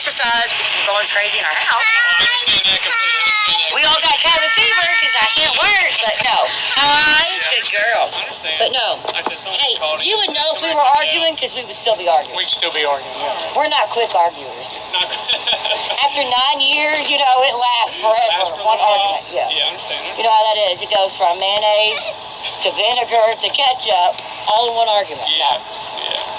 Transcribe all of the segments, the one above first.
exercise because we're going crazy in our house. I understand that completely. We all got cabin fever because I can't work, but no. Hi, good girl. I understand. But no. Hey, you would know if we were arguing because we would still be arguing. We'd still be arguing, yeah. We're not quick arguers. After 9 years, you know, it lasts forever. One argument, yeah. Yeah, I understand. You know how that is. It goes from mayonnaise to vinegar to ketchup, all in one argument. Yeah.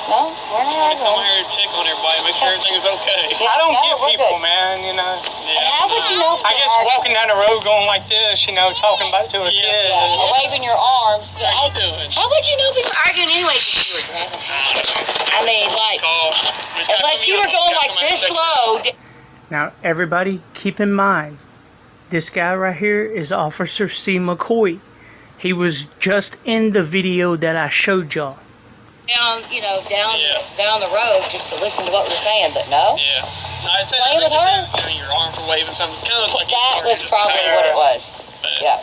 No, we're not Come arguing. here and check on everybody, make sure everything is okay. Yeah, I don't no, get we're people, good. man, you know. And how would you know? I guess walking down the road going like this, you know, talking about to a kid. Or waving your arms. How you doing? How would you know we were arguing anyway if you were driving? I mean, like, unless you were going like this slow. Now, everybody, keep in mind, this guy right here is Officer 𝐷.𝔻.𝐞𝐞. He was just in the video that I showed y'all. Down, you know, down the road just to listen to what we're saying, but no. Yeah. No, I said Playing with her? Your arms were waving something. Kind of like That was probably what it was. Yeah.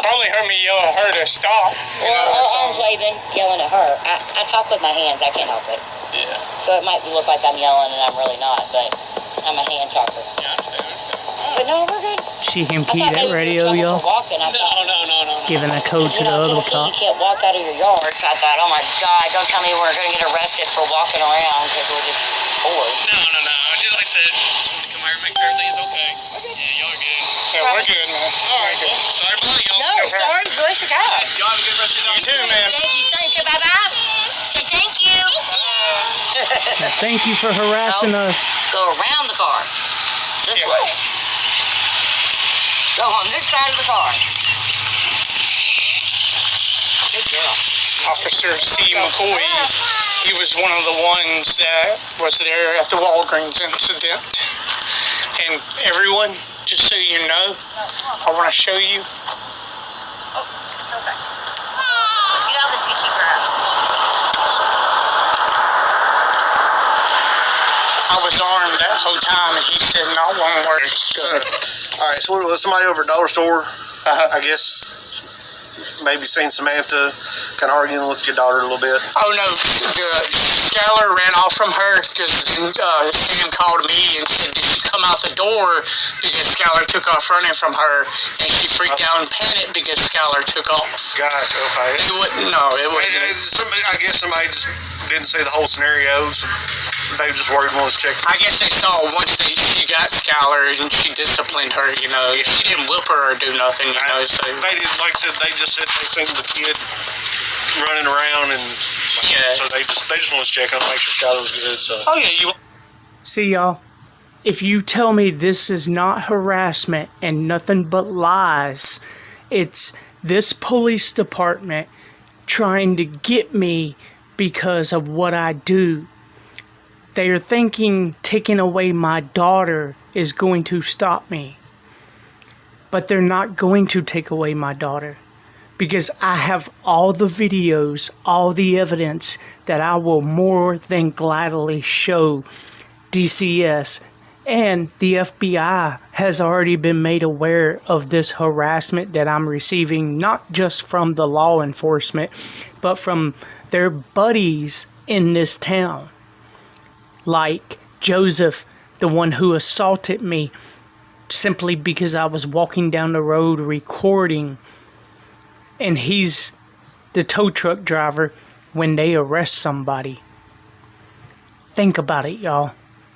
Probably heard me yell at her to stop. Well, her arms waving, yelling at her. I talk with my hands. I can't help it. Yeah. So it might look like I'm yelling and I'm really not, but I'm a hand talker. Yeah, I understand. But no, we're good. See him key that radio, y'all? No. Giving a code to the other cop. You can't walk out of your yard. So I thought, oh my God, don't tell me we're going to get arrested for walking around because we're just bored. No. Just like I said, just want to come here and make sure everything's okay. Yeah, y'all are good. Yeah, we're good, man. All right, good. Sorry about y'all. No, sorry. Waste your time. Y'all have a good rest of your day. You too, man. Thank you. Say bye-bye. Say thank you. Thank you for harassing us. Go around the car. This way. Go on this side of the car. Good girl. Officer 𝐷.𝔻.𝐞𝐞, he was one of the ones that was there at the Walgreens incident. And everyone, just so you know, I want to show you. Oh, it's okay. Get out of this itchy grass. I was armed that whole time, and he said not one word. All right, so was somebody over at the dollar store? I guess maybe seen Samantha kind of arguing with your daughter a little bit. Oh no, Skylar ran off from her because Sam called me and said, did she come out the door? Because Skylar took off running from her, and she freaked out and panicked because Skylar took off. Gotcha, okay. It wasn't, no, it wasn't. I guess somebody just didn't see the whole scenarios. They were just worried once checked. I guess they saw once she got Skylar and she disciplined her, you know. She didn't whip her or do nothing, you know. So they didn't, like I said, they just said they seen the kid running around and so they just want to check on, make sure Skylar was good. So. Oh yeah, you. See, y'all, if you tell me this is not harassment and nothing but lies, it's this police department trying to get me because of what I do. They are thinking taking away my daughter is going to stop me. But they're not going to take away my daughter. Because I have all the videos, all the evidence that I will more than gladly show DCS. And the FBI has already been made aware of this harassment that I'm receiving, not just from the law enforcement, but from their buddies in this town. Like Joseph, the one who assaulted me simply because I was walking down the road recording. And he's the tow truck driver when they arrest somebody. Think about it, y'all.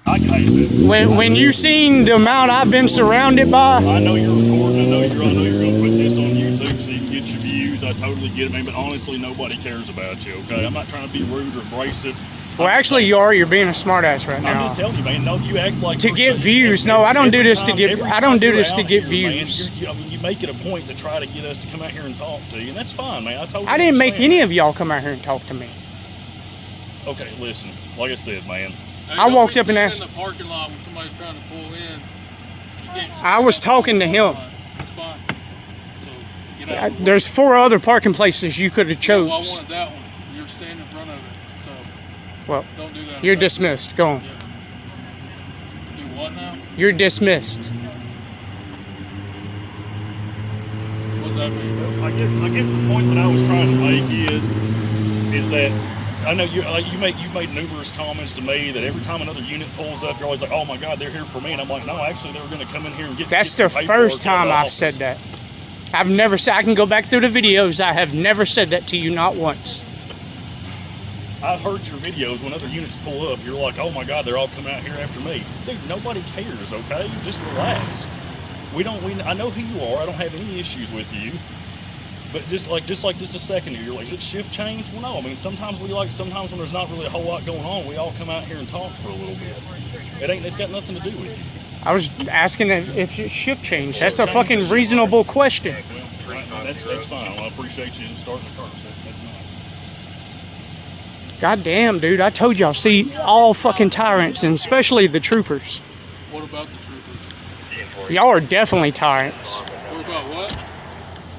When you seen the amount I've been surrounded by. I know you're recording. I know you're going to put this on YouTube so you can get your views. I totally get it, man. But honestly, nobody cares about you, okay? I'm not trying to be rude or abrasive. Well, actually, you are. You're being a smartass right now. I'm just telling you, man. No, you act like to get views. No, I don't do this to get. I don't do this to get views. I mean, you make it a point to try to get us to come out here and talk to you, and that's fine, man. I didn't make any of y'all come out here and talk to me. Okay, listen. Like I said, man. I walked up and asked. In the parking lot when somebody's trying to pull in. I was talking to him. That's fine. So, get out there's 4 other parking places you could have chose. Well, I wanted that one. You're standing in front of it. So well, don't do that. You're dismissed. Go on. Yeah. Do what now? You're dismissed. What does that mean? I guess the point that I was trying to make is that I know you made numerous comments to me that every time another unit pulls up, you're always like, "Oh my God, they're here for me," and I'm like, "No, actually, they were going to come in here and get." That's the first time I've said that. I've never said. I can go back through the videos. I have never said that to you, not once. I've heard your videos when other units pull up. You're like, "Oh my God, they're all coming out here after me." Dude, nobody cares. Okay, just relax. I know who you are. I don't have any issues with you. But just a second here, you're like, did shift change? Well, no. I mean, sometimes when there's not really a whole lot going on, we all come out here and talk for a little bit. It's got nothing to do with you. I was asking if shift changed. That's a fucking reasonable question. Well, that's fine. I appreciate you starting the car. That's nice. God damn, dude. I told y'all, see, all fucking tyrants, and especially the troopers. What about the troopers? Y'all are definitely tyrants. What about what?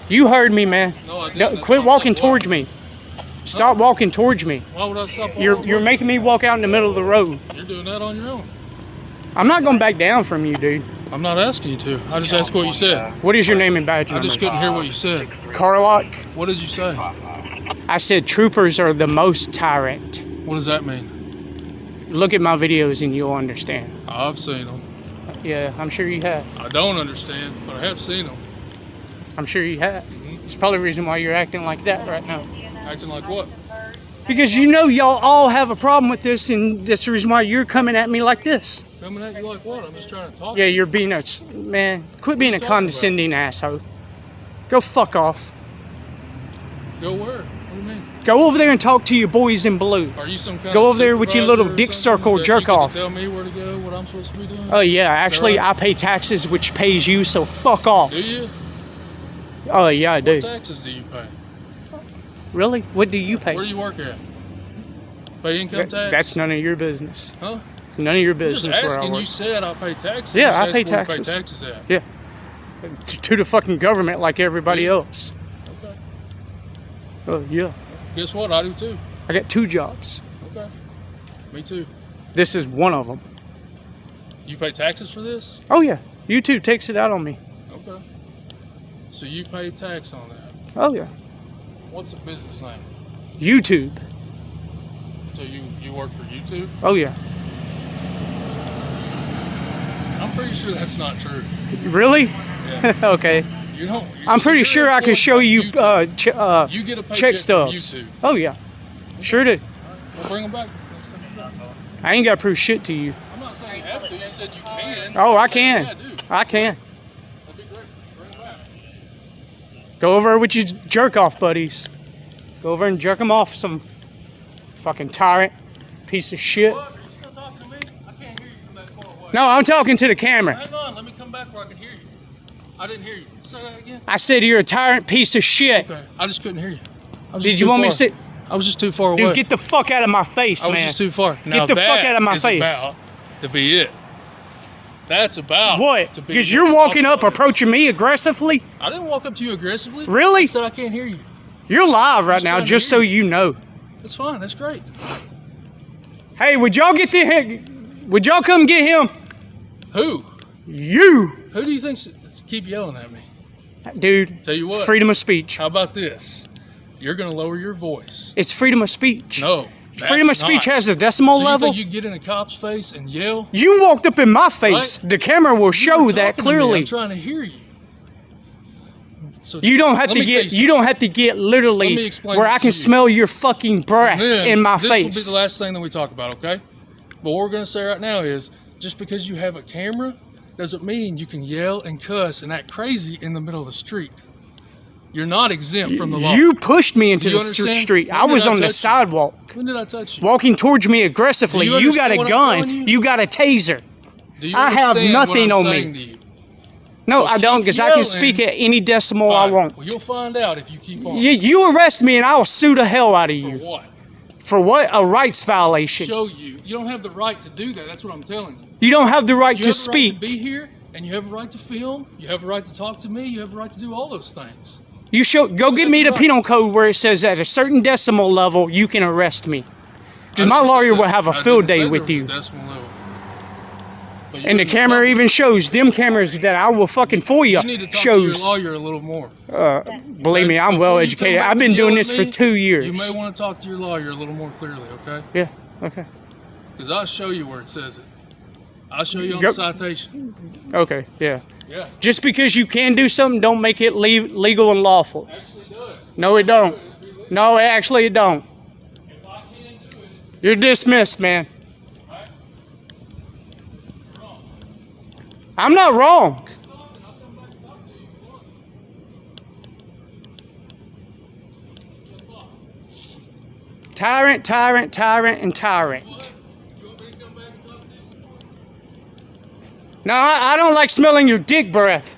You heard me, man. No, I didn't. Quit walking towards me. Stop walking towards me. Why would I stop walking? You're making me walk out in the middle of the road. You're doing that on your own. I'm not going to back down from you, dude. I'm not asking you to. I just asked what you said. What is your name and badge I number? just couldn't hear what you said. 𝐅𝐞𝐞. What did you say? I said troopers are the most tyrant. What does that mean? Look at my videos and you'll understand. I've seen them. Yeah, I'm sure you have. I don't understand, but I have seen them. I'm sure you have. It's probably the reason why you're acting like that right now. Acting like what? Because you know y'all all have a problem with this, and that's the reason why you're coming at me like this. Coming at you like what? I'm just trying to talk. Yeah, you're being a... Man, quit being a condescending asshole. Go fuck off. Go where? What do you mean? Go over there and talk to your boys in blue. Are you some kind Go of over there with your little supervisor or dick something? circle Is that jerk you gonna off. Tell me where to go, what I'm supposed to be doing? Oh yeah, actually right? I pay taxes, which pays you, so fuck off. Do you? Oh yeah, I do. What taxes do you pay? Really? What do you pay? Where do you work at? Pay income tax? That's none of your business. Huh? It's none of your I'm just business where I asking. work. You said I pay taxes. Yeah, Just I ask pay where you taxes. Pay taxes at. Yeah. To the fucking government like everybody else. Okay. Oh yeah. Guess what? I do too. I got 2 jobs. Okay. Me too. This is one of them. You pay taxes for this? Oh yeah. YouTube takes it out on me. Okay. So you pay tax on that. Oh yeah. What's the business name? YouTube. So you work for YouTube? Oh yeah. I'm pretty sure that's not true. Really? Yeah. Okay. You don't. I'm pretty you're sure I could employed show by you YouTube. You get a paycheck check from stubs. YouTube. Oh yeah. Sure do. We'll bring them back. I ain't got to prove shit to you. I'm not saying you have to. You said you can. Oh, I I'm saying, can. Yeah, I do. I can. That'd be great. Bring them back. Go over with your jerk off buddies. Go over and jerk them off, some fucking tyrant piece of shit. What? Are you still talking to me? I can't hear you from that far away. No, I'm talking to the camera. Hang on. Let me come back where I can hear you. I didn't hear you. Say that again. I said you're a tyrant piece of shit. Okay. I just couldn't hear you. I was Did just you too want me far. to sit? I was just too far away. Dude, get the fuck out of my face, I was man. just too far. Now the fuck that out of my is face. About to be it. That's about What? to be Because what you're walking up, is. approaching me aggressively? I didn't walk up to you aggressively. Really? I said I can't hear you. You're live right Just now, trying to just hear so you. you know. That's fine. That's great. Hey, would y'all would y'all come get him? Who? You, Who do you think keep yelling at me? dude. Tell you what. Freedom of speech. How about this? You're gonna lower your voice. It's freedom of speech. No. Freedom of that's speech not. has a decimal So level. You think you get in a cop's face and yell? You walked up in my face. Right? The camera will You show were that talking to me. clearly. I'm trying to hear you. So You don't have let to me tell get. You don't have to get Let me literally explain where this I can to you. smell your fucking breath Then in my this will be face. the last thing that we talk about, okay? But what we're going to say right now is, just because you have a camera doesn't mean you can yell and cuss and act crazy in the middle of the street. You're not exempt from the law. You pushed me into Do you the understand? street. When I did was I on the touch you? sidewalk, When did I touch you? walking towards me aggressively. Do you You got a understand what I'm gun. telling you? You got a taser. Do you I have understand nothing what I'm on me. saying to you? No, So I don't, keep because I can speak yelling. at any decimal I Fine. want. Well, you'll find out if you keep on. You arrest me and I'll sue the hell out of For you. what? For what? A rights violation. Show you. You don't have the right to do that. That's what I'm telling you. You don't have the right You to have speak. the right to be here, and you have a right to film. You have a right to talk to me. You have a right to do all those things. You go get me the Right. penal code where it says at a certain decimal level you can arrest me. Because I my didn't lawyer say will that. have a I field didn't say day there with was a you. decimal level. But you And the in camera public. even shows them cameras that I will fucking FOIA You need to talk shows. to your lawyer a little more. Believe me, I'm Before well you educated. come back I've been and yell doing at this me, for 2 years. You may want to talk to your lawyer a little more clearly, okay? Yeah. Okay. Because I'll show you where it says it. I'll show you on Go- the citation. Okay. Yeah. Yeah. Just because you can do something, don't make it legal and lawful. Actually do it. No, it don't. No, actually, it don't. If I can do it, You're dismissed, man. right? You're wrong. I'm not wrong. I'll come back and talk to you if you want. Tyrant, tyrant, tyrant, and tyrant. You want me to come back and talk to you some more? No, I don't like smelling your dick breath.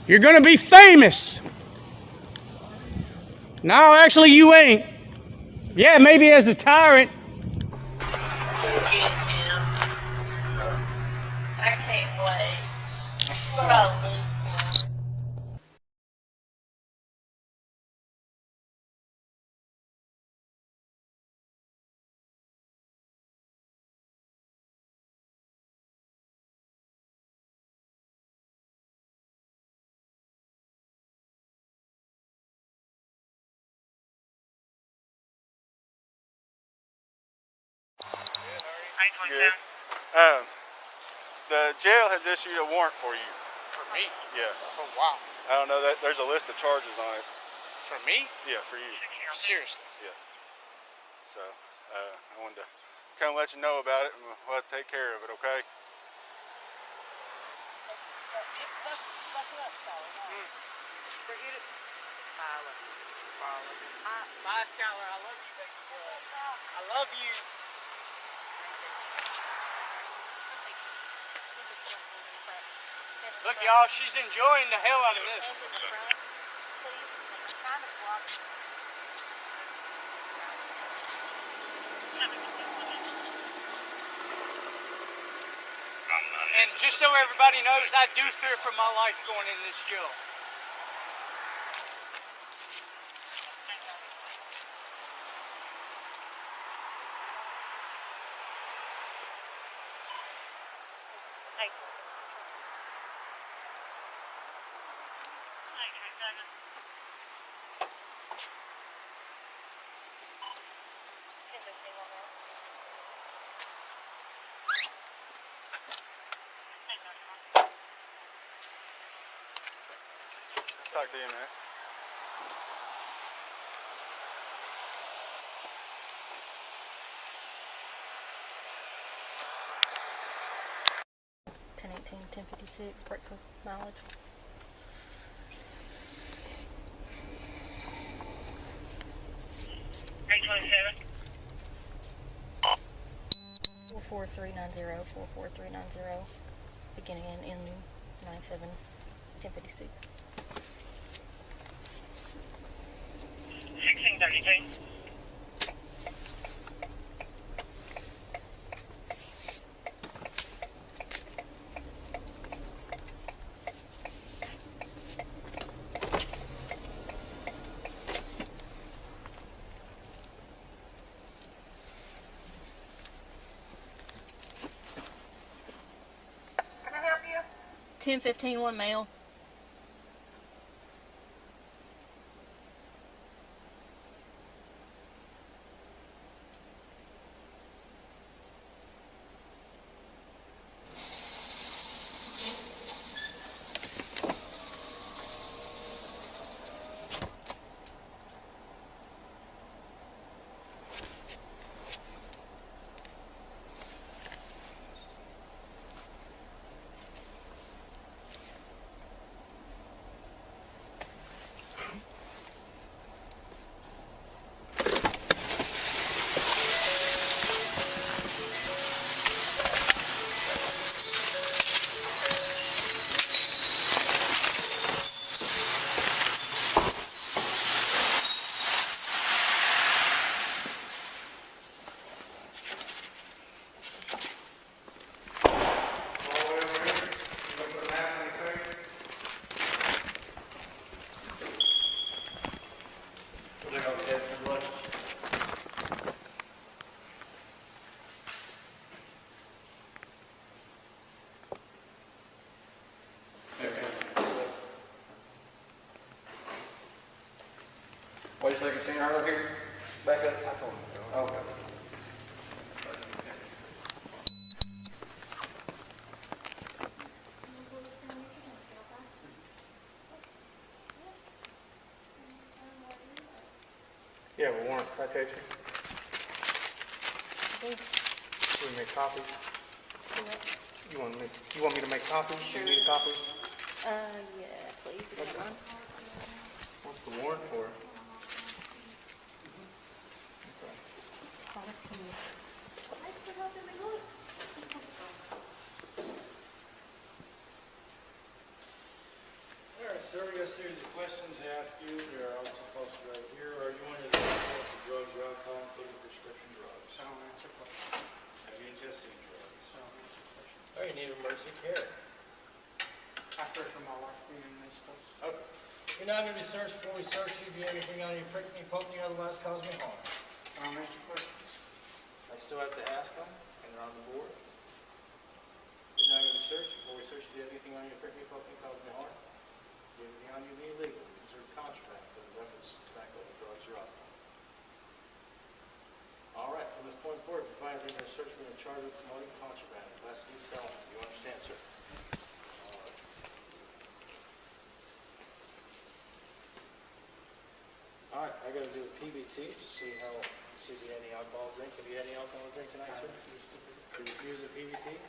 You're gonna be famous. No, actually, you ain't. Yeah, maybe as a tyrant. I can't wait. What I live for. Good. The jail has issued a warrant for you. For me? Yeah. Oh, wow. I don't know that there's a list of charges on it. For me? Yeah, for you. Seriously. Yeah. So I wanted to come let you know about it, and we'll have to take care of it. Okay. Forget it. Bye, Skylar. I love you, baby girl. I love you. Look, y'all, she's enjoying the hell out of this. And just so everybody knows, I do fear for my life going in this jail. Talk to you, man. 𝐷(1018), 1056, break for mileage. Four 4390, 44390, beginning and ending 97-1056. 1632. Can I help you? 1015, one male. Wait a second, stand right over here. Back up. I told him. Okay. Yeah, we warrant citation. Okay. We make copies. You want me to make copies? Sure. You need a copy? Yeah, please, if you don't mind. What's the warrant for? Alright, sir, we got a series of questions to ask you. They're also posted right here. Are you under the influence of drugs or alcohol, including prescription drugs? I don't answer questions. Have you ingested any drugs? I don't answer questions. Oh, you need emergency care. I fear for my life being in this place. Okay. You're not going to be searched before we search you. Do you have anything on you, prick me, poke me, otherwise cause me harm? I don't answer questions. I still have to ask them, and they're on the board. You're not going to be searched before we search you. Do you have anything on you, prick me, poke me, cause me harm? Do you have anything on you, be illegal, considered contraband, for the weapons, tobacco, drugs, or alcohol? All right, from this point forward, if you find anything in a search, we're going to charge with promoting contraband, Class D felony. Do you understand, sir? All right. All right, I got to do a PBT to see if you had any alcohol drink. Have you had any alcohol drink tonight, sir? You refuse the PBT?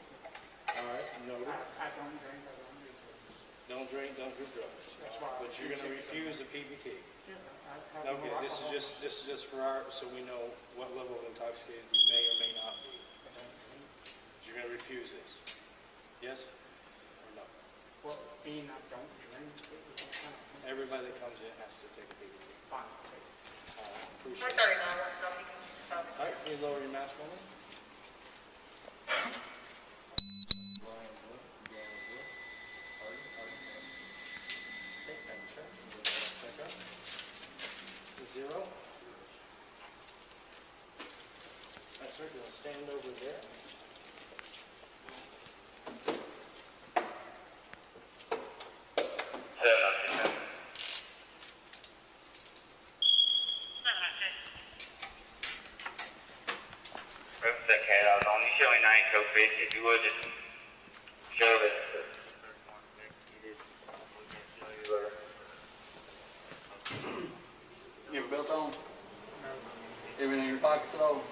All right, noted. I don't drink. I don't do drugs. Don't drink, don't do drugs. That's why. But you're going to refuse the PBT. Yeah, I have Okay, no this alcohol. is just for our, so we know what level of intoxicated you may or may not be. But you're going to refuse this? Yes or no? Well, being I don't drink, Everybody that comes in has to take a PBT. fine. Appreciate it. All right, can you lower your mask for me? Okay, thank you, sir. Check out. 0. All right, sir, you'll stand over there. Only showing 9 COVID. If you would just show that. You have a belt on? Everything in your pockets at all?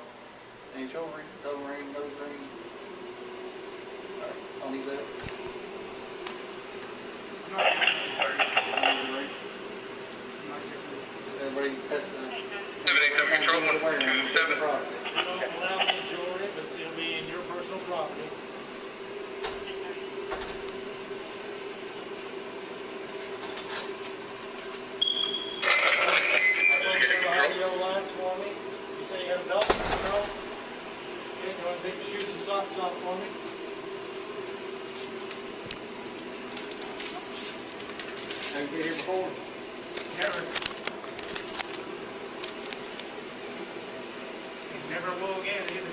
Any jewelry? Double ring, nose ring? Alright, I'll need that. Everybody has to. 787 control 127. We don't allow any jewelry, but it'll be in your personal property. Audio lines for me. You say you have a belt control? Okay, you want to take your shoes and socks off for me? Have you been here before? Never. Never will again either.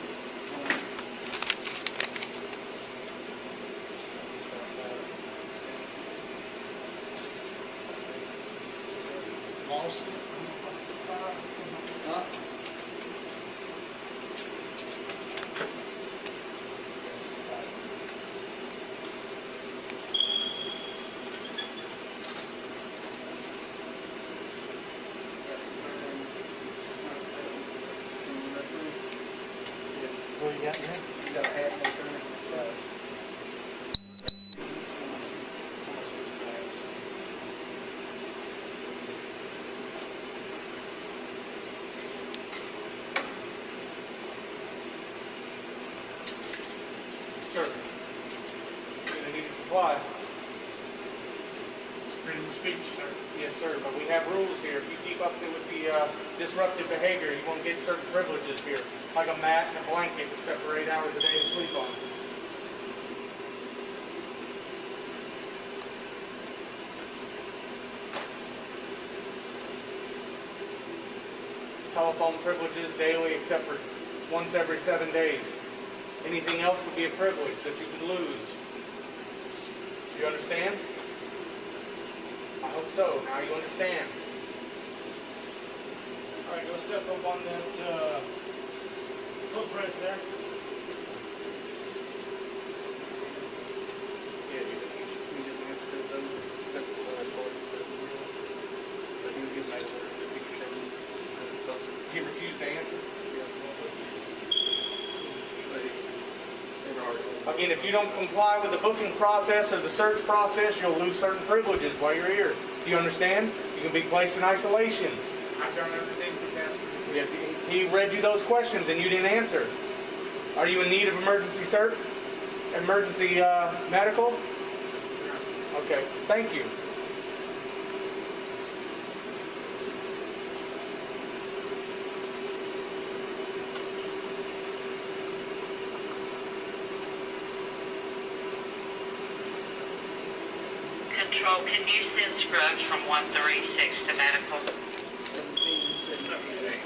Moss? Huh? What do you got in there? You got a hat back there? Sir, you're gonna need to comply. Freedom of speech, sir. Yes, sir, but we have rules here. If you keep up with the disruptive behavior, you won't get certain privileges here, like a mat and a blanket, except for 8 hours a day to sleep on. Telephone privileges daily, except for once every 7 days. Anything else would be a privilege that you could lose. Do you understand? I hope so. Now you understand. All right, go step up on that footprints there. Yeah, you didn't answer to those, except for the last part. But he made a word that we could show you. He refused to answer. Again, if you don't comply with the booking process or the search process, you'll lose certain privileges while you're here. Do you understand? You can be placed in isolation. I've done everything he's asked me. He read you those questions and you didn't answer. Are you in need of emergency search? Emergency medical? Okay, thank you. Control, can you send Scruggs from 136 to medical? 1778.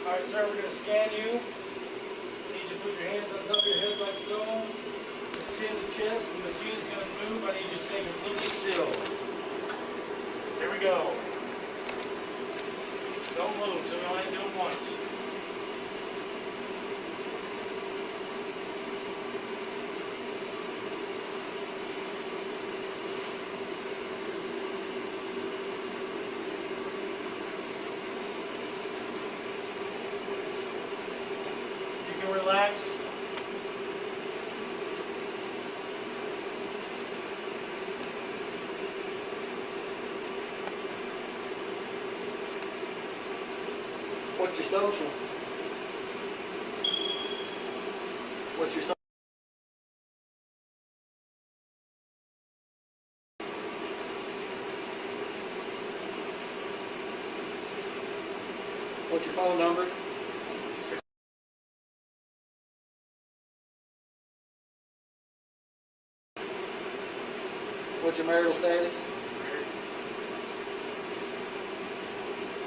All right, sir, we're going to scan you. Need you to put your hands on top of your head like so. Chin to chest. The machine's going to move. I need you to stay completely still. Here we go. Don't move, so we only do it once. Relax. What's your social? What's your social? What's your phone number? What's your marital status?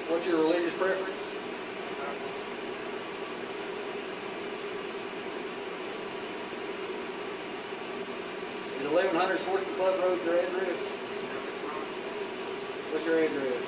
What's your religious preference? Is 1100 Sportsman Club Road your address? What's your address?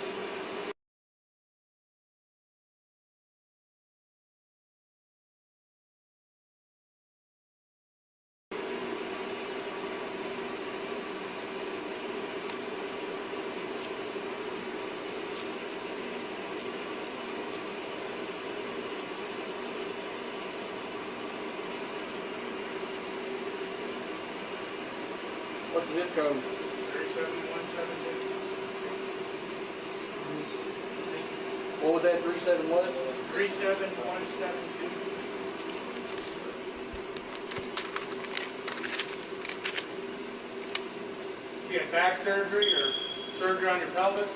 What's the zip code? 37172. What was that? 37 what? 37172. You had back surgery or surgery on your pelvis?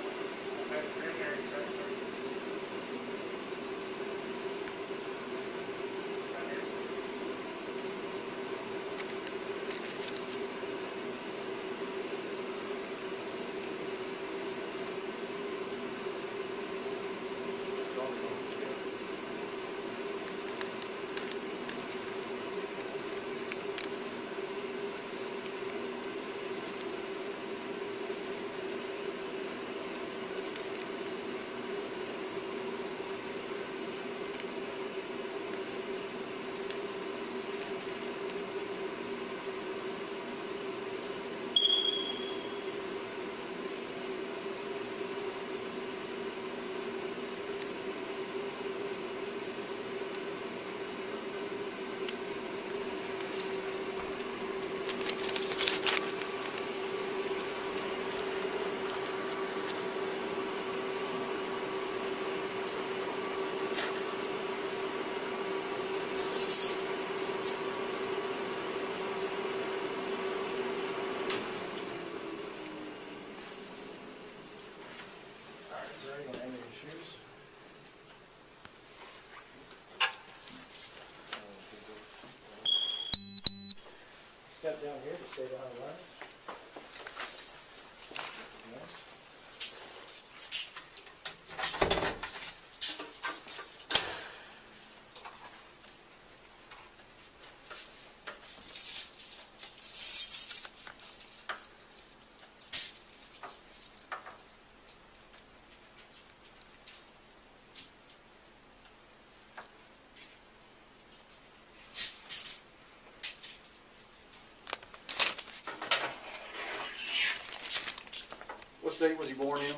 state was he born in? Oh,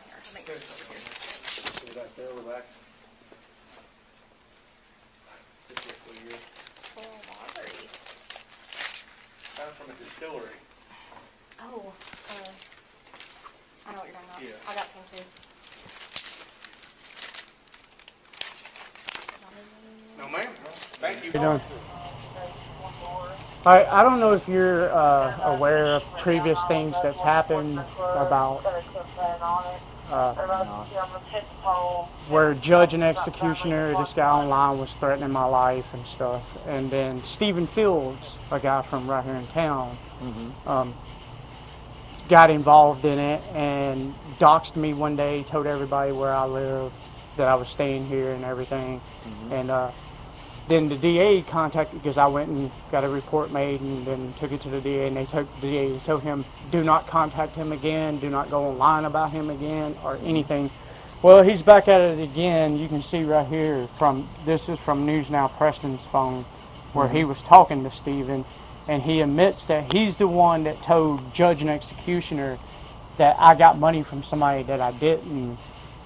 here, I'll make this over here. Stay back there, relax. Full lottery. I'm from a distillery. Oh, I know what you're talking about. Yeah. I got some too. No, ma'am. Thank you. How you doing? I don't know if you're aware of previous things that's happened about where judge and executioner, this guy online was threatening my life and stuff, and then Stephen Fields, a guy from right here in town, got involved in it and doxed me one day, told everybody where I live, that I was staying here and everything, and then the DA contacted, because I went and got a report made and then took it to the DA, and they took the DA and told him, do not contact him again, do not go online about him again or anything. Well, he's back at it again. You can see right here, this is from News Now Preston's phone, where he was talking to Stephen, and he admits that he's the one that told judge and executioner that I got money from somebody that I didn't,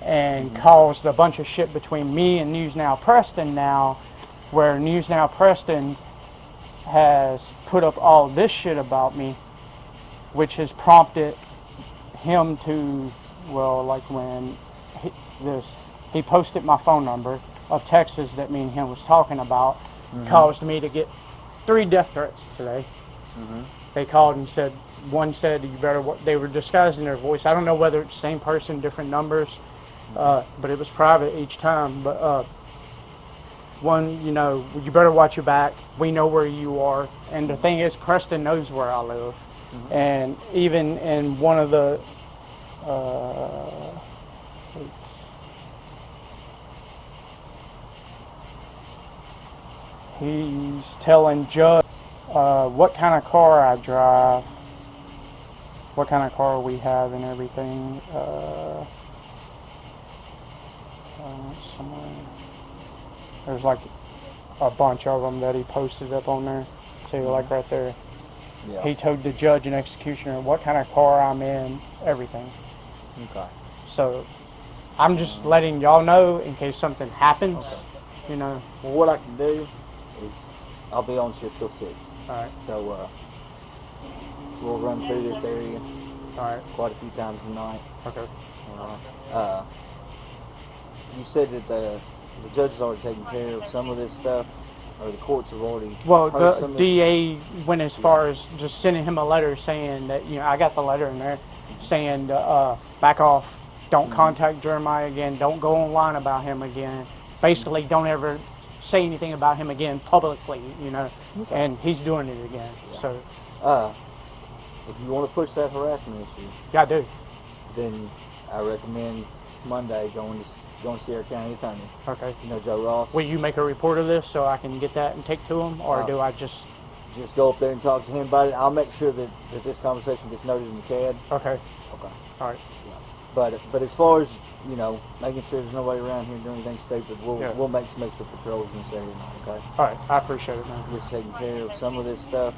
and caused a bunch of shit between me and News Now Preston now, where News Now Preston has put up all this shit about me, which has prompted him to, well, like when he posted my phone number of Texas that me and him was talking about, caused me to get 3 death threats today. They called and said, one said, you better, they were disguising their voice. I don't know whether it's the same person, different numbers, but it was private each time. But one, you know, you better watch your back. We know where you are. And the thing is, Preston knows where I live. And even in one of the, he's telling Judge what kind of car I drive, what kind of car we have and everything. Somewhere. There's like a bunch of them that he posted up on there. See, like right there. Yeah. He told the judge and executioner what kind of car I'm in, everything. Okay. So I'm just letting y'all know in case something happens, you know. Well, what I can do is I'll be on shift till 6. Alright. So we'll run through this area quite a few times a night. Okay. Alright. You said that the judge has already taken care of some of this stuff, or the courts have already. Well, heard the DA went as far as just sending him a letter saying that, you know, I got the letter in there saying back off, don't contact Jeremiah again, don't go online about him again. Basically, don't ever say anything about him again publicly, you know. And he's doing it again. So. If you want to push that harassment issue. Yeah, I do. Then I recommend Monday going to Sierra County Attorney. Okay. You know Joe Ross. Will you make a report of this so I can get that and take to him, or do I just go up there and talk to him about it? I'll make sure that this conversation gets noted in the CAD. Okay. Okay. All right. Yeah. But as far as, you know, making sure there's nobody around here doing anything stupid, we'll make some extra patrols in this area now. Okay. All right. I appreciate it, man. Just taking care of some of this stuff,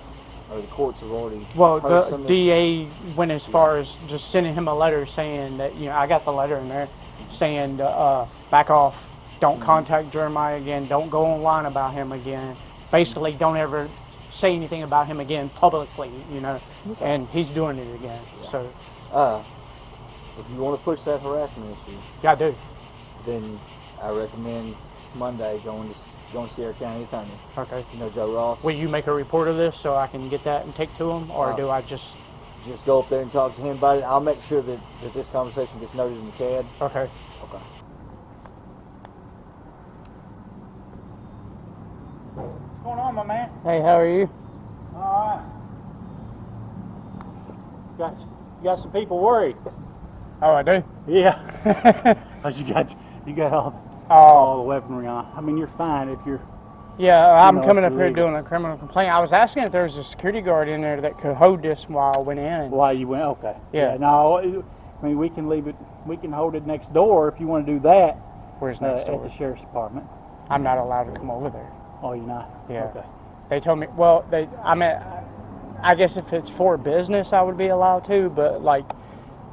or the courts have already. Well, the DA went as far as just sending him a letter saying that, you know, I got the letter in there saying back off, don't contact Jeremiah again, don't go online about him again. Basically, don't ever say anything about him again publicly, you know. And he's doing it again. So. If you want to push that harassment issue. Yeah, I do. Then I recommend Monday going to Sierra County Attorney. Okay. You know Joe Ross. Will you make a report of this so I can get that and take to him, or do I just go up there and talk to him about it? I'll make sure that this conversation gets noted in the CAD. Okay. Okay. What's going on, my man? Hey, how are you? All right. You got some people worried. Oh, I do? Yeah. Cause you got all the weaponry on. I mean, you're fine if you're. Yeah, I'm coming up here doing a criminal complaint. I was asking if there was a security guard in there that could hold this while I went in. While you went, okay. Yeah. No, I mean, we can leave it. We can hold it next door if you want to do that. Where's next door? At the sheriff's department. I'm not allowed to come over there. Oh, you're not? Yeah. Okay. They told me, well, I mean, I guess if it's for business, I would be allowed to, but like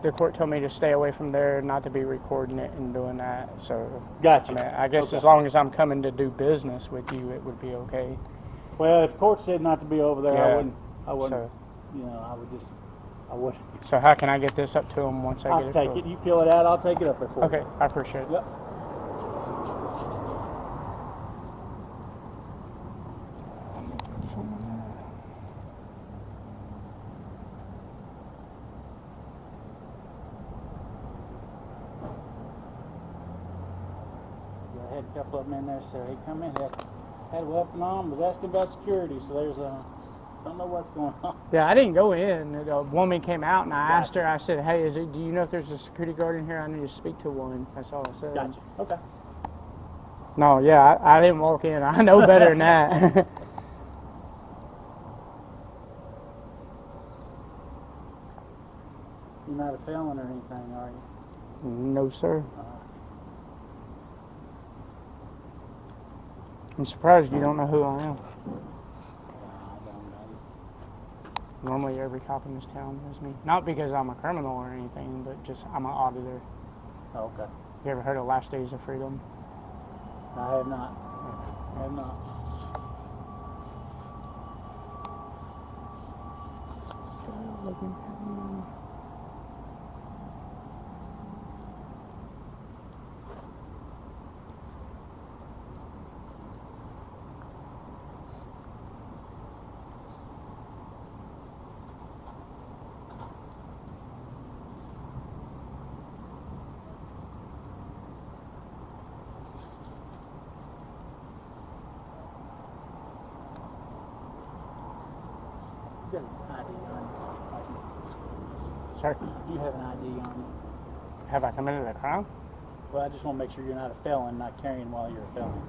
the court told me to stay away from there, not to be recording it and doing that. So, Gotcha. I mean, I guess Okay. as long as I'm coming to do business with you, it would be okay. Well, if court said not to be over there, Yeah. I wouldn't, So, you know, I wouldn't. so how can I get this up to them once I I'll get it? take it. You fill it out, I'll take it up there for you. Okay, I appreciate it. Yep. I had a couple of them in there, so he come in, had a weapon on, was asking about security, so there's don't know what's going on. Yeah, I didn't go in. A woman came out and I asked her, I said, hey, do you know if there's a security guard in here? I need to speak to one. That's all I said. Gotcha. Okay. No, yeah, I didn't walk in. I know better than that. You're not a felon or anything, are you? No, sir. I'm surprised you don't know who I am. Normally every cop in this town knows me. Not because I'm a criminal or anything, but just I'm an auditor. Oh, okay. You ever heard of Last Days of Freedom? I have not. I have not. You got an ID on you. Sorry? You have an ID on you. Have I committed a crime? Well, I just want to make sure you're not a felon, not carrying while you're a felon.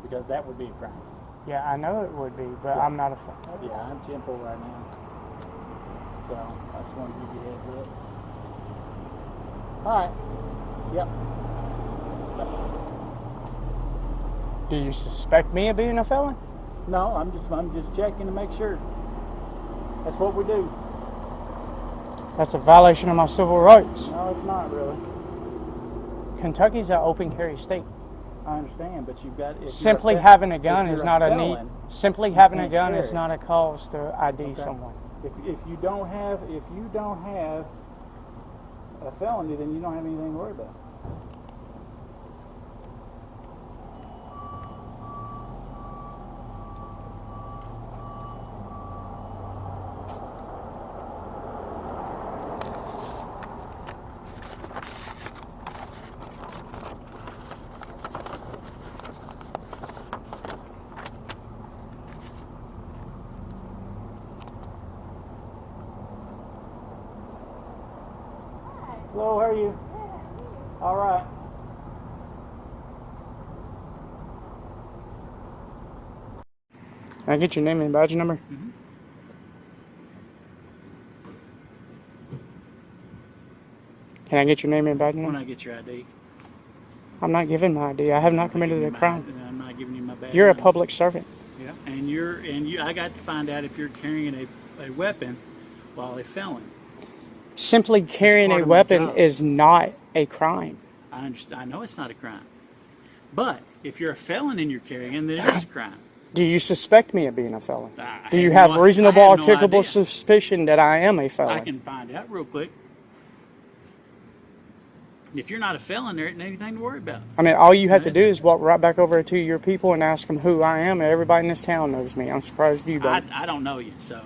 Because that would be a crime. Yeah, I know it would be, but I'm not a felon. Yeah, I'm 10-4 right now. So, I just want to give you a heads up. Alright. Yep. Do you suspect me of being a felon? No, I'm just checking to make sure. That's what we do. That's a violation of my civil rights. No, it's not really. Kentucky's an open carry state. I understand, but you've got Simply having a gun is not a need. Simply having a gun is carry. not a cause to ID someone. If you don't have a felony, then you don't have anything to worry about. Hello, how are you? All right. Can I get your name and badge number? Mm-hmm. Can I get your name and badge number? When I get your ID. I'm not giving my ID. I have not committed a crime. I'm not giving you my badge. You're a public servant. Yeah, and you. I got to find out if you're carrying a weapon while a felon. Simply carrying a weapon is not a crime. I understand. I know it's not a crime, but if you're a felon and you're carrying, then it is a crime. Do you suspect me of being a felon? I Do you have have no- reasonable, I have no articulable idea. suspicion that I am a felon? I can find out real quick. If you're not a felon, there isn't anything to worry about. I mean, all you have to do is walk right back over to your people and ask them who I am, and everybody in this town knows me. I'm surprised you don't. I don't know you, so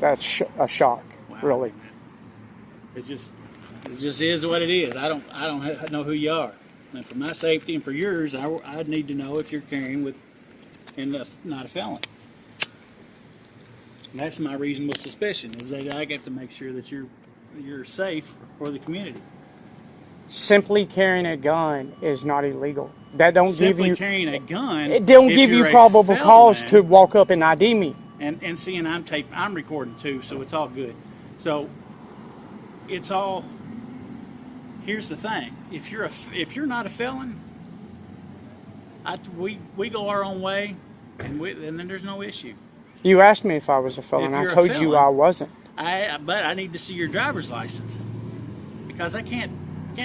That's a shock, really. it just is what it is. I don't know who you are, and for my safety and for yours, I'd need to know if you're carrying with and not a felon. And that's my reasonable suspicion, is that I get to make sure that you're safe for the community. Simply carrying a gun is not illegal. That don't give you carrying a gun. It don't if give you you're a probable cause felon, to walk up and ID me. And seeing I'm recording too, so it's all good. So it's all. Here's the thing: if you're not a felon, we go our own way, and then there's no issue. You asked me if I was a felon. If I you're a told you felon, I wasn't. But I need to see your driver's license, because I can't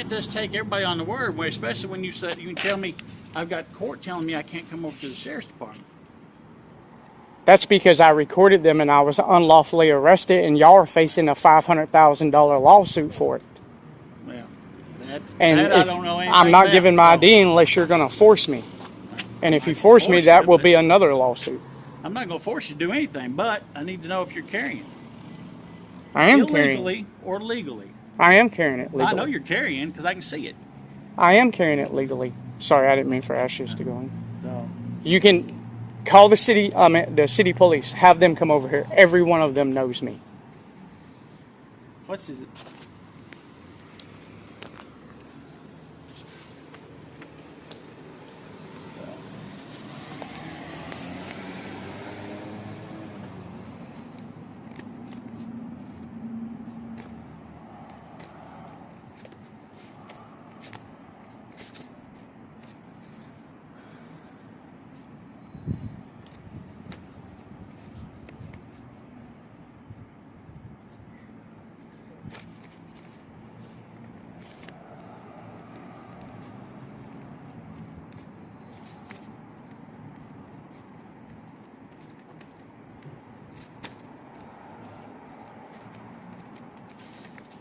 just take everybody on the word, especially when you can tell me I've got court telling me I can't come over to the sheriff's department. That's because I recorded them and I was unlawfully arrested, and y'all are facing a $500,000 lawsuit for it. Well, And I don't know anything I'm not about, giving my ID unless you're going to force me. And if you force me, that will be another lawsuit. I'm not going to force you to do anything, but I need to know if you're carrying. I am illegally carrying. or legally. I am carrying it legally. I know you're carrying because I can see it. I am carrying it legally. Sorry, I didn't mean for ashes to go in. No. You can call the city police. Have them come over here. Every one of them knows me. What's it?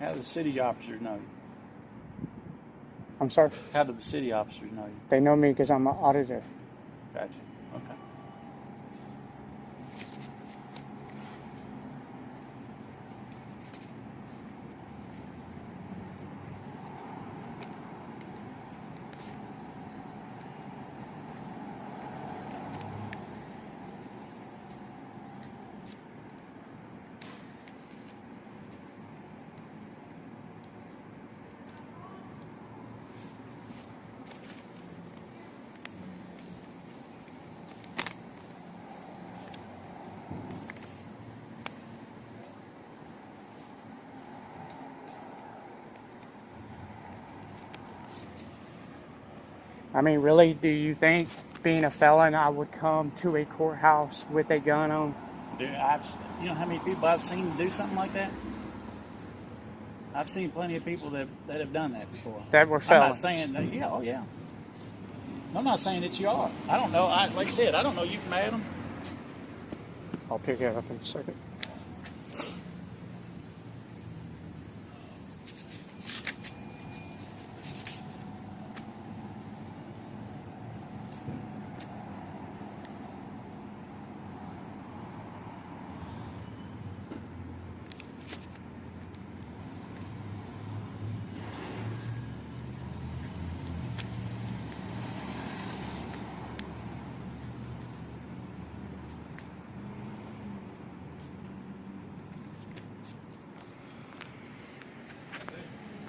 How do the city officers know you? I'm sorry? How do the city officers know you? They know me because I'm an auditor. Gotcha. Okay. I mean, really, do you think being a felon, I would come to a courthouse with a gun on? Dude, you know how many people I've seen do something like that? I've seen plenty of people that have done that before. That were felons? I'm not saying that, yeah, oh yeah. I'm not saying that you are. I don't know. Like I said, I don't know you from Adam. I'll pick it up in a second.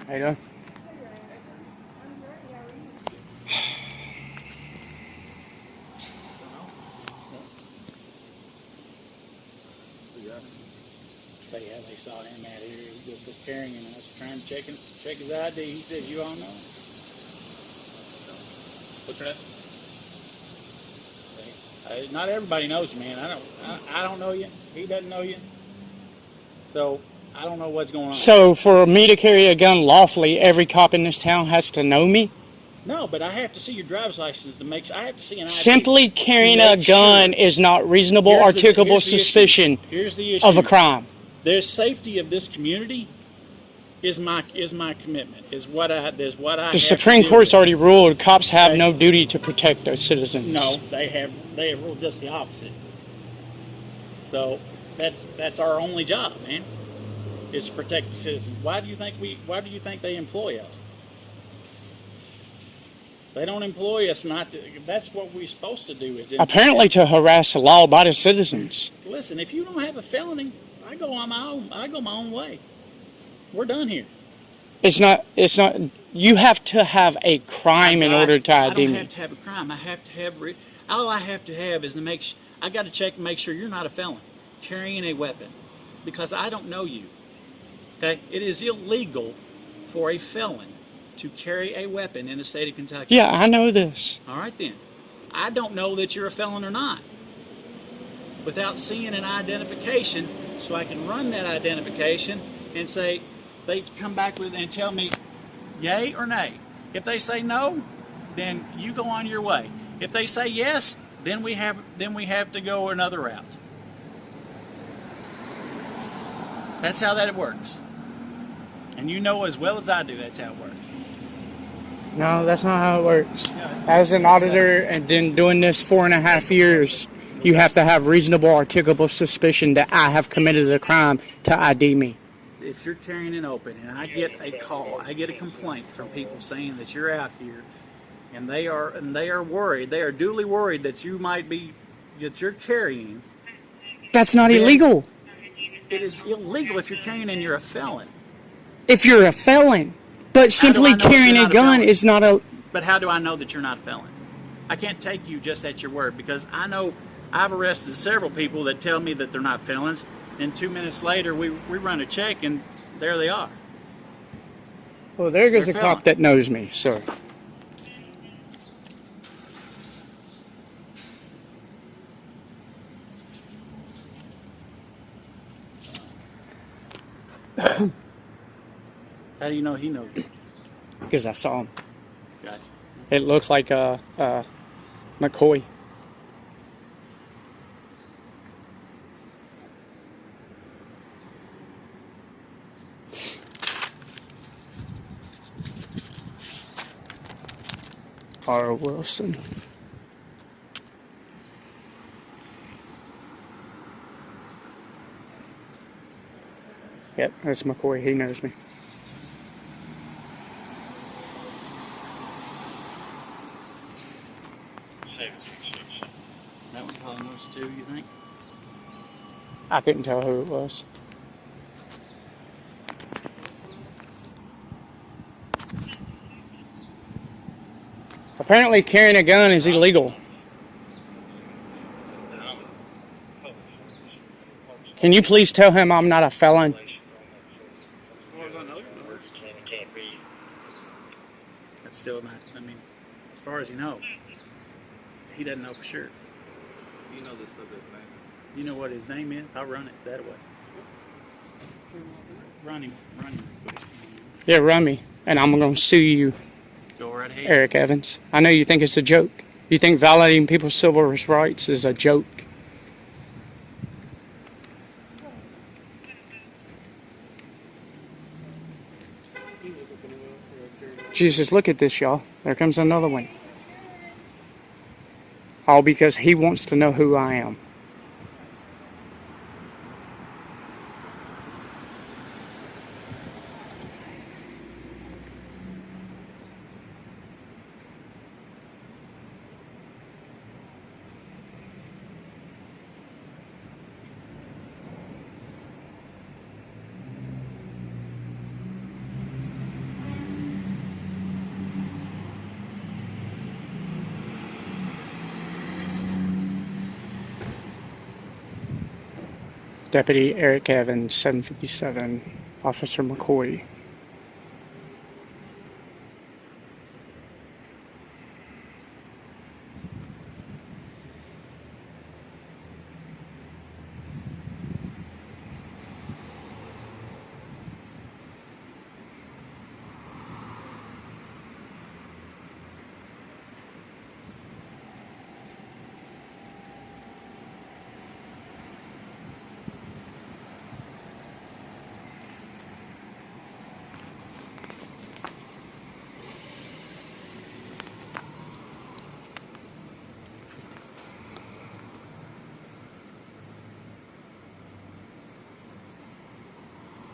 How you doing? Say, yeah, they saw him out here. He was carrying, and I was trying to check his ID. He said, "You all know." What's your name? Not everybody knows you, man. I don't know you. He doesn't know you. So I don't know what's going on. So for me to carry a gun lawfully, every cop in this town has to know me? No, but I have to see your driver's license to make sure. I have to see an ID. Simply carrying a gun is not reasonable, articulable suspicion of a crime. The safety of this community is my commitment. Is what I The Supreme Court's already ruled cops have no duty to protect their citizens. No, they have ruled just the opposite. So that's our only job, man, is to protect the citizens. Why do you think they employ us? They don't employ us not to. That's what we're supposed to do. Apparently to harass law-abiding citizens. Listen, if you don't have a felony, I go my own way. We're done here. It's not. You have to have a crime in order to ID me. I don't have to have a crime. I have to have. All I have to have is I got to check and make sure you're not a felon carrying a weapon, because I don't know you. Okay, it is illegal for a felon to carry a weapon in the state of Kentucky. Yeah, I know this. All right then. I don't know that you're a felon or not without seeing an identification, so I can run that identification and say, they come back with and tell me yay or nay. If they say no, then you go on your way. If they say yes, then we have to go another route. That's how that works. And you know as well as I do that's how it works. No, that's not how it works. As an auditor and then doing this 4.5 years, you have to have reasonable articulable suspicion that I have committed a crime to ID me. If you're carrying it open and I get a call, I get a complaint from people saying that you're out here and they are worried, they are duly worried that you might be, that you're carrying. That's not illegal. It is illegal if you're carrying and you're a felon. If you're a felon, but simply carrying a gun is not a... But how do I know that you're not a felon? I can't take you just at your word, because I know I've arrested several people that tell me that they're not felons, and 2 minutes later we run a check and there they are. Well, there goes a cop that knows me, sir. How do you know he knows you? Because I saw him. Gotcha. It looked like McCoy. R. Wilson. Yep, that's McCoy. He knows me. That one probably knows too, you think? I couldn't tell who it was. Apparently carrying a gun is illegal. Can you please tell him I'm not a felon? As far as I know, that's still not, I mean, as far as you know, he doesn't know for sure. You know the subject name. You know what his name is? I'll run it that way. Run him. Yeah, run me, and I'm going to sue you. Go right ahead. Eric Evans. I know you think it's a joke. You think violating people's civil rights is a joke. Jesus, look at this, y'all. There comes another one. All because he wants to know who I am. Deputy Eric Evans, 757, Officer McCoy.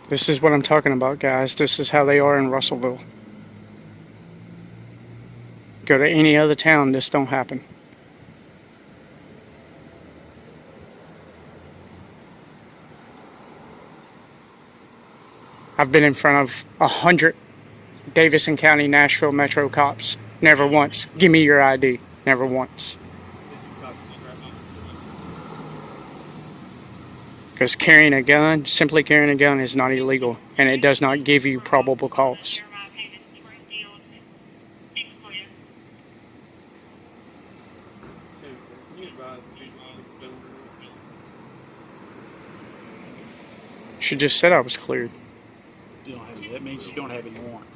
This is what I'm talking about, guys. This is how they are in Russellville. Go to any other town, this don't happen. I've been in front of 100 Davidson County, Nashville Metro cops. Never once. Give me your ID. Never once. Because carrying a gun, simply carrying a gun is not illegal, and it does not give you probable cause. She just said I was cleared. You don't have, that means you don't have any warrants.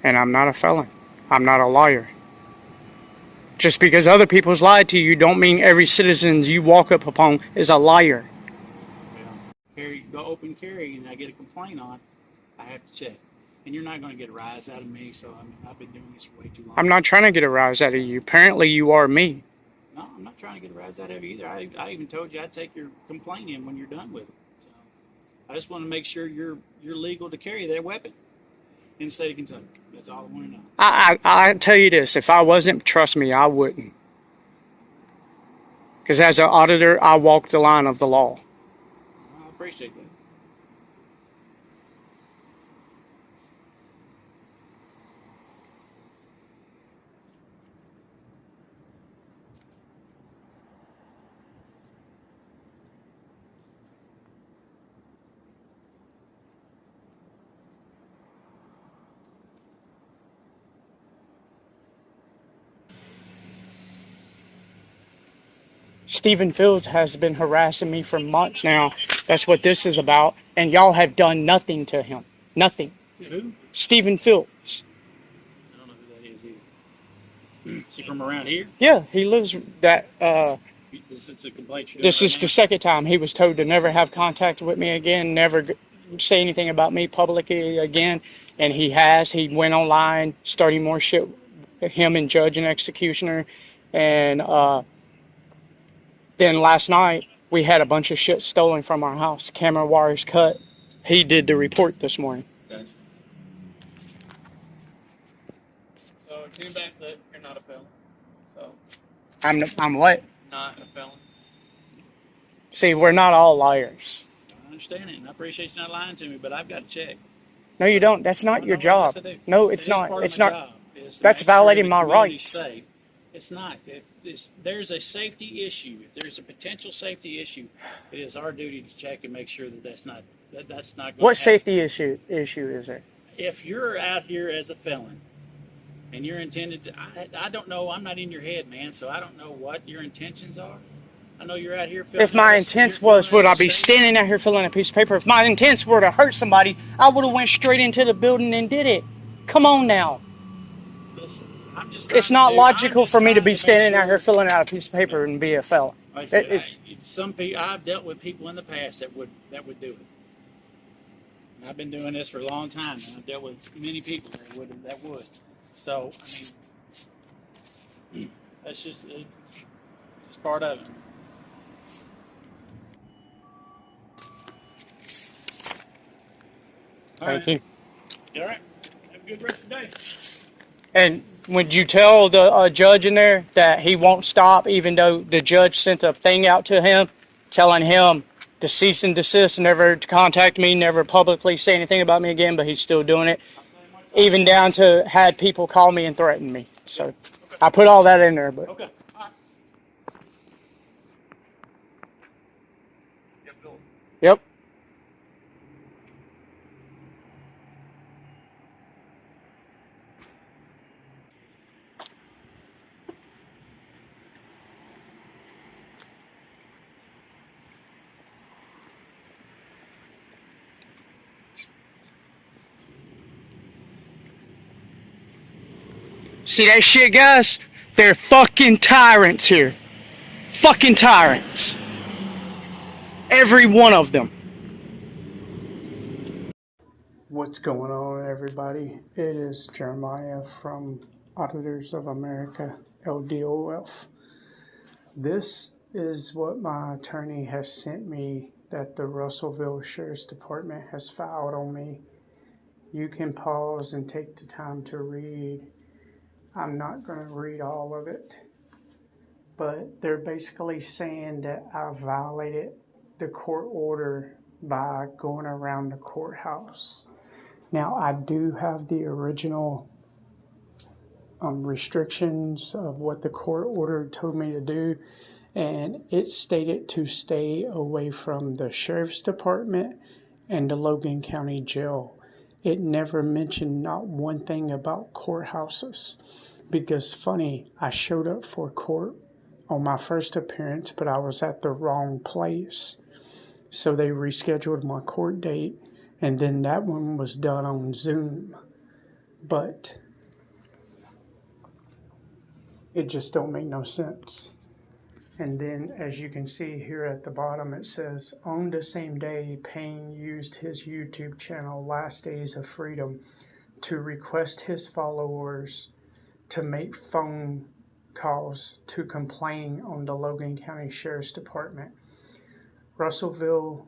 And I'm not a felon. I'm not a liar. Just because other people's lied to you don't mean every citizen you walk up upon is a liar. Carry, go open carry, and I get a complaint on, I have to check. And you're not going to get a rise out of me, so I mean, I've been doing this for way too long. I'm not trying to get a rise out of you. Apparently you are me. No, I'm not trying to get a rise out of you either. I even told you I'd take your complaint in when you're done with it. So I just want to make sure you're legal to carry that weapon in the state of Kentucky. That's all I want to know. I tell you this, if I wasn't, trust me, I wouldn't. Because as an auditor, I walk the line of the law. I appreciate that. Stephen Fields has been harassing me for months now. That's what this is about. And y'all have done nothing to him. Nothing. Who? Stephen Fields. I don't know who that is either. Is he from around here? Yeah, he lives that, This is a complaint. this is the second time he was told to never have contact with me again, never say anything about me publicly again. And he has. He went online, starting more shit, him and Judge and Executioner. And, then last night, we had a bunch of shit stolen from our house. Camera wires cut. He did the report this morning. Gotcha. So it came back that you're not a felon. So I'm what? not a felon. See, we're not all liars. I understand it, and I appreciate you not lying to me, but I've got to check. No, you don't. That's not your job. Yes, I do. No, it's It is not. part of It's my not. job, is to That's make sure violating the my community's rights. safe. It's not. If there's a safety issue, if there's a potential safety issue, it is our duty to check and make sure that that's not going to What happen. safety issue is there? If you're out here as a felon and you're intended to, I don't know, I'm not in your head, man, so I don't know what your intentions are. I know you're out here filling If my out a- intents you're was, filling would out I a be statement. standing out here filling a piece of paper? If my intents were to hurt somebody, I would have went straight into the building and did it. Come on now. Listen, I'm just It's trying not to do- logical I'm just for me to trying be make standing out sure- here filling out a piece of paper and be a felon. Like I said, It's some people, I've dealt with people in the past that would do it. And I've been doing this for a long time, and I've dealt with many people that would. So I mean, that's just part of it. All Thank right. you. You all right? Have a good rest of the day. And would you tell the judge in there that he won't stop, even though the judge sent a thing out to him telling him to cease and desist, never to contact me, never publicly say anything about me again, but he's still doing it. Even down to had people call me and threaten me. So I put all that in there. But Okay. All right. yep. See that shit, guys? They're fucking tyrants here. Fucking tyrants. Every one of them. What's going on, everybody? It is Jeremiah from Auditors of America, LDOF. This is what my attorney has sent me that the Russellville Sheriff's Department has filed on me. You can pause and take the time to read. I'm not going to read all of it, but they're basically saying that I violated the court order by going around the courthouse. Now, I do have the original restrictions of what the court order told me to do, and it stated to stay away from the Sheriff's Department and the Logan County Jail. It never mentioned not one thing about courthouses. Because funny, I showed up for court on my first appearance, but I was at the wrong place. So they rescheduled my court date, and then that one was done on Zoom. But it just don't make no sense. And then, as you can see here at the bottom, it says, on the same day, Payne used his YouTube channel, Last Days of Freedom, to request his followers to make phone calls to complain on the Logan County Sheriff's Department, Russellville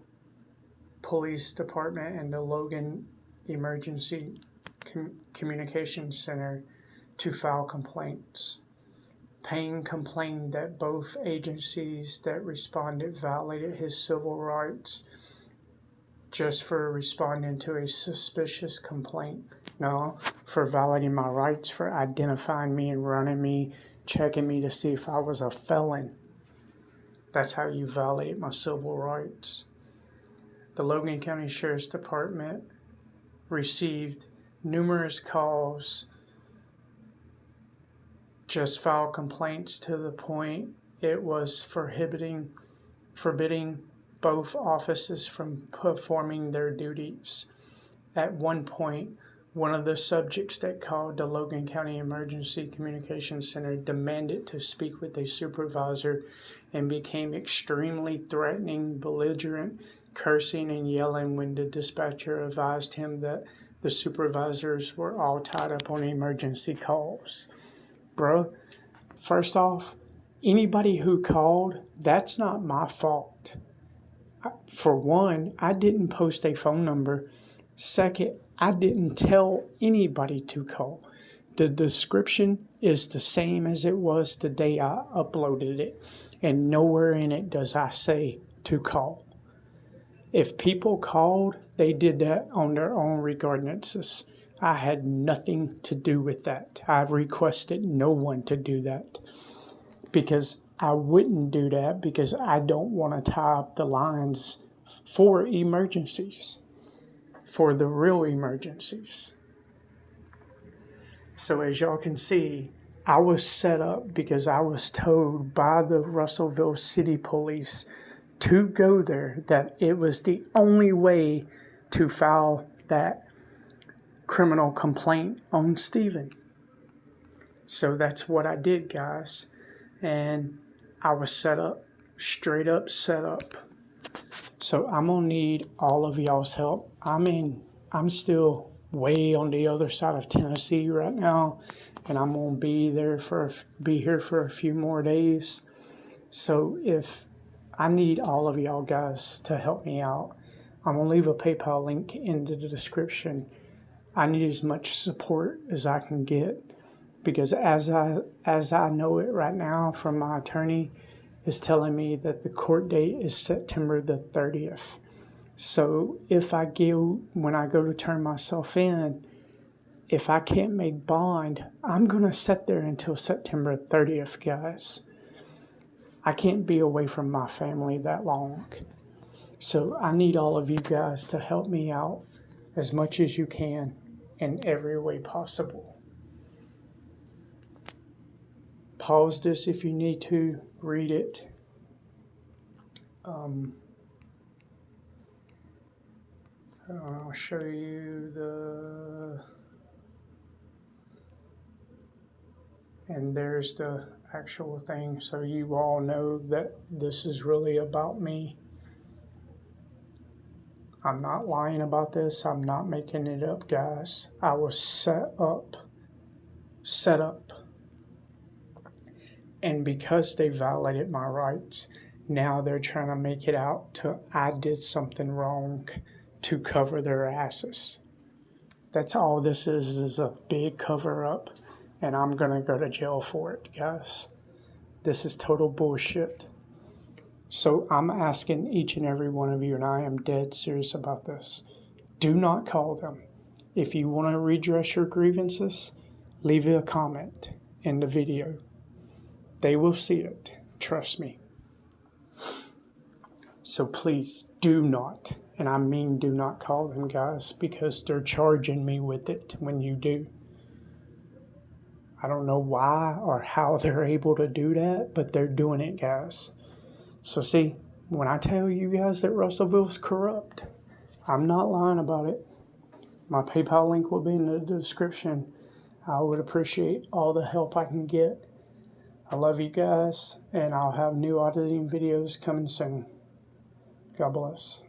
Police Department, and the Logan Emergency Communications Center to file complaints. Payne complained that both agencies that responded violated his civil rights just for responding to a suspicious complaint. No, for violating my rights, for identifying me and running me, checking me to see if I was a felon. That's how you violated my civil rights. The Logan County Sheriff's Department received numerous calls, just filed complaints to the point it was forbidding both offices from performing their duties. At one point, one of the subjects that called the Logan County Emergency Communications Center demanded to speak with a supervisor and became extremely threatening, belligerent, cursing and yelling when the dispatcher advised him that the supervisors were all tied up on emergency calls. Bro, first off, anybody who called, that's not my fault. For one, I didn't post a phone number. Second, I didn't tell anybody to call. The description is the same as it was the day I uploaded it, and nowhere in it does I say to call. If people called, they did that on their own regardless. I had nothing to do with that. I've requested no one to do that because I wouldn't do that because I don't want to tie up the lines for emergencies, for the real emergencies. So as y'all can see, I was set up because I was told by the Russellville City Police to go there, that it was the only way to file that criminal complaint on Stephen. So that's what I did, guys. And I was set up, straight up set up. So I'm going to need all of y'all's help. I'm still way on the other side of Tennessee right now, and I'm going to be here for a few more days. So if I need all of y'all guys to help me out, I'm going to leave a PayPal link in the description. I need as much support as I can get because as I know it right now from my attorney is telling me that the court date is September the 30th. So when I go to turn myself in, if I can't make bond, I'm going to sit there until September 30th, guys. I can't be away from my family that long. So I need all of you guys to help me out as much as you can in every way possible. Pause this if you need to, read it. I'll show you and there's the actual thing, so you all know that this is really about me. I'm not lying about this. I'm not making it up, guys. I was set up. And because they violated my rights, now they're trying to make it out to I did something wrong to cover their asses. That's all this is a big cover-up, and I'm going to go to jail for it, guys. This is total bullshit. So I'm asking each and every one of you, and I am dead serious about this, do not call them. If you want to redress your grievances, leave a comment in the video. They will see it. Trust me. So please do not, and I mean do not call them, guys, because they're charging me with it when you do. I don't know why or how they're able to do that, but they're doing it, guys. So see, when I tell you guys that Russellville's corrupt, I'm not lying about it. My PayPal link will be in the description. I would appreciate all the help I can get. I love you guys, and I'll have new auditing videos coming soon. God bless.